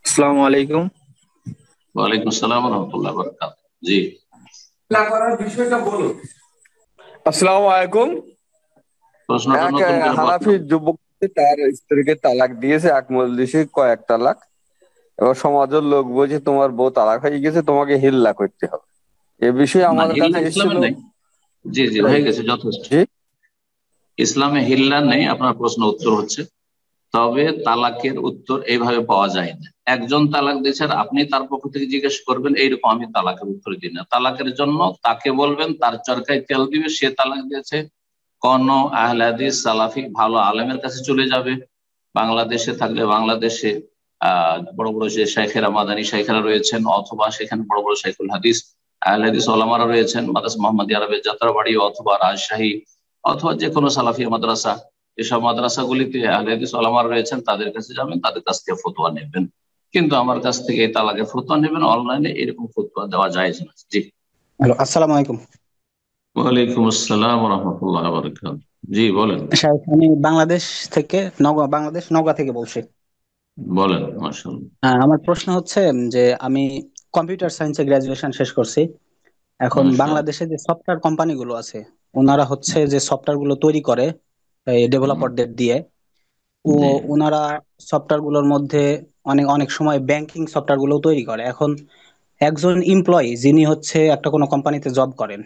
আসসালামু আলাইকুম। ওয়ালাইকুম আসসালাম রহমতুল্লাহ বরকাত। জি। না করার বিষয়টা বলুন। আসসালামু আলাইকুম। প্রশ্নটা এক নতুন করে হানাফি বললাম। যুবক তার স্ত্রীকে তালাক দিয়েছে, আকমল দিয়েছে কয়েক তালাক। এবার সমাজের লোক বলছে তোমার বউ তালাক হয়ে গেছে, তোমাকে হিল্লা করতে হবে। এ বিষয়ে না, আমার হিল্লা কাছে ইসলামে এসেছিল। নেই। জি জি, তাই? হয়ে গেছে, যথেষ্ট। জি। ইসলামে হিল্লা নেই, আপনার প্রশ্ন উত্তর হচ্ছে। তবে তালাকের উত্তর এইভাবে পাওয়া যায় না। একজন তালাক দিয়েছে আর আপনি তার পক্ষ থেকে জিজ্ঞেস করবেন এইরকম আমি তালাকের উত্তর দিই না। তালাকের জন্য তাকে বলবেন, তার চরকায় তেল দিবে, সে তালাক দিয়েছে। কোন আহলে হাদিস সালাফি ভালো আলেমের কাছে চলে যাবে। বাংলাদেশে থাকলে বাংলাদেশে বড় বড় যে শাইখেরা, মাদানী শাইখেরা রয়েছেন, অথবা সেখানে বড় বড় শাইখুল হাদিস আহলে হাদিস ওলামারা রয়েছেন, মাদ্রাস মোহাম্মদ আরবের যাত্রাবাড়ি অথবা রাজশাহী অথবা যে কোনো সালাফি মাদ্রাসা, এসব মাদ্রাসাগুলিতে আহলে হাদিস ওলামারা রয়েছেন, তাদের কাছে যাবেন, তাদের কাছ থেকে ফতোয়া নেবেন। কিন্তু আমার কাছ থেকে এই তালাকের ফতোয়া নেবেন, অনলাইনে এরকম ফতোয়া দেওয়া যায় না। জি। হ্যালো, আসসালামু আলাইকুম। ওয়ালাইকুম আসসালাম রহমতুল্লাহ বরকাত। জি বলেন। শাহেখ, আমি বাংলাদেশ থেকে নওগাঁ থেকে বলছি। বলেন, মাশাআল্লাহ। আমার প্রশ্ন হচ্ছে যে আমি কম্পিউটার সায়েন্সে গ্রাজুয়েশন শেষ করছি। এখন মাশাআল্লাহ। বাংলাদেশে যে সফটওয়্যার কোম্পানিগুলো আছে, ওনারা হচ্ছে যে সফটওয়্যার গুলো তৈরি করে এই হুম, ডেভেলপারদের দিয়ে। ও জি। ওনারা সফটওয়্যার গুলোর মধ্যে অনেক অনেক সময় ব্যাংকিং সফটওয়্যার গুলো তৈরি করে। এখন একজন এমপ্লয়ি যিনি হচ্ছে একটা কোনো কোম্পানিতে জব করেন,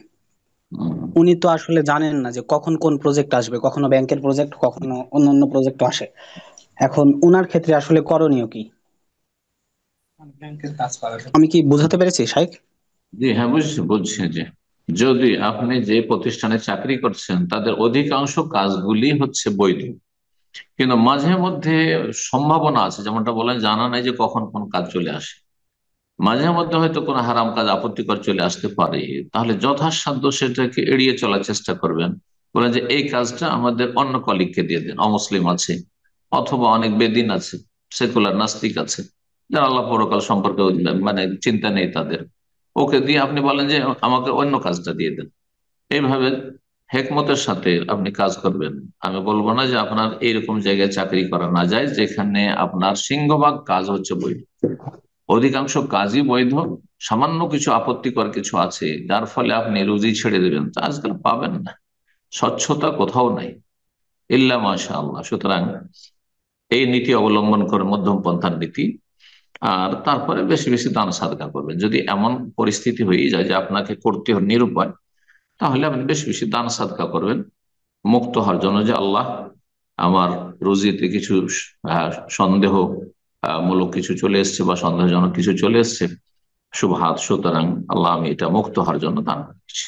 হুম। উনি তো আসলে জানেন না যে কখন কোন প্রজেক্ট আসবে, কখনো ব্যাংকের প্রজেক্ট, কখনো অন্যান্য প্রজেক্ট আসে। এখন উনার ক্ষেত্রে আসলে করণীয় কি? আমি কি বোঝাতে পেরেছি শাইখ? জি হ্যাঁ, বুঝছি বুঝছি। যে যদি আপনি যে প্রতিষ্ঠানে চাকরি করছেন তাদের অধিকাংশ কাজগুলি হচ্ছে বৈধ, কিন্তু মাঝে মধ্যে সম্ভাবনা আছে, যেমনটা বলেন, জানা নাই যে কখন কোন কাজ চলে আসে। মাঝে মধ্যে হয়তো কোনো হারাম কাজ, আপত্তিকর চলে আসতে পারে। তাহলে যথাসাধ্য সেটাকে এড়িয়ে চলার চেষ্টা করবেন। বলেন যে এই কাজটা আমাদের অন্য কলিগকে দিয়ে দেন, অমুসলিম আছে অথবা অনেক বেদিন আছে, সেকুলার নাস্তিক আছে, যারা আল্লাহ পরকাল সম্পর্কে মানে চিন্তা নেই তাদের, ওকে দিয়ে আপনি বলেন যে আমাকে অন্য কাজটা দিয়ে দেন। এইভাবে হেকমতের সাথে আপনি কাজ করবেন। আমি বলবো না যে আপনার এইরকম জায়গায় চাকরি করা না যায় যেখানে আপনার সিংহভাগ কাজ হচ্ছে বৈধ। অধিকাংশ কাজই বৈধ। সামান্য কিছু আপত্তিকর কিছু আছে যার ফলে আপনি রুজি ছেড়ে দেবেন, তা আজকাল পাবেন না। স্বচ্ছতা কোথাও নাই ইল্লা মাশা আল্লাহ। সুতরাং এই নীতি অবলম্বন করে, মধ্যম পন্থার নীতি। আর তারপরে বেশি বেশি দান সাদকা করবেন। যদি এমন পরিস্থিতি হয়ে যায় যে আপনাকে করতে হয় নিরুপায়, তাহলে আপনি বেশি বেশি দান সাদকা করবেন, মুক্ত হওয়ার জন্য, যে আল্লাহ আমার রুজিতে কিছু সন্দেহ মূলক কিছু চলে এসছে বা সন্দেহজনক কিছু চলে এসছে, শুভহাত, সুতরাং আল্লাহ আমি এটা মুক্ত হওয়ার জন্য দান করছি।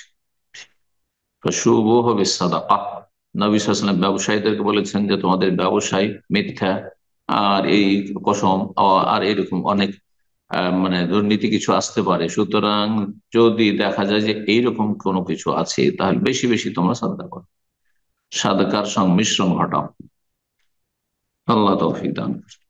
তো শুভ হবে সাদাকা। নবী সাল্লাল্লাহু আলাইহি ওয়াসাল্লাম ব্যবসায়ীদেরকে বলেছেন যে তোমাদের ব্যবসায় মিথ্যা আর এই কসম আর এরকম অনেক মানে দুর্নীতি কিছু আসতে পারে। সুতরাং যদি দেখা যায় যে এইরকম কোনো কিছু আছে, তাহলে বেশি বেশি তোমরা সাদকা করো, সাদকার সংমিশ্রণ ঘটাও। আল্লাহ তৌফিক দান করুন।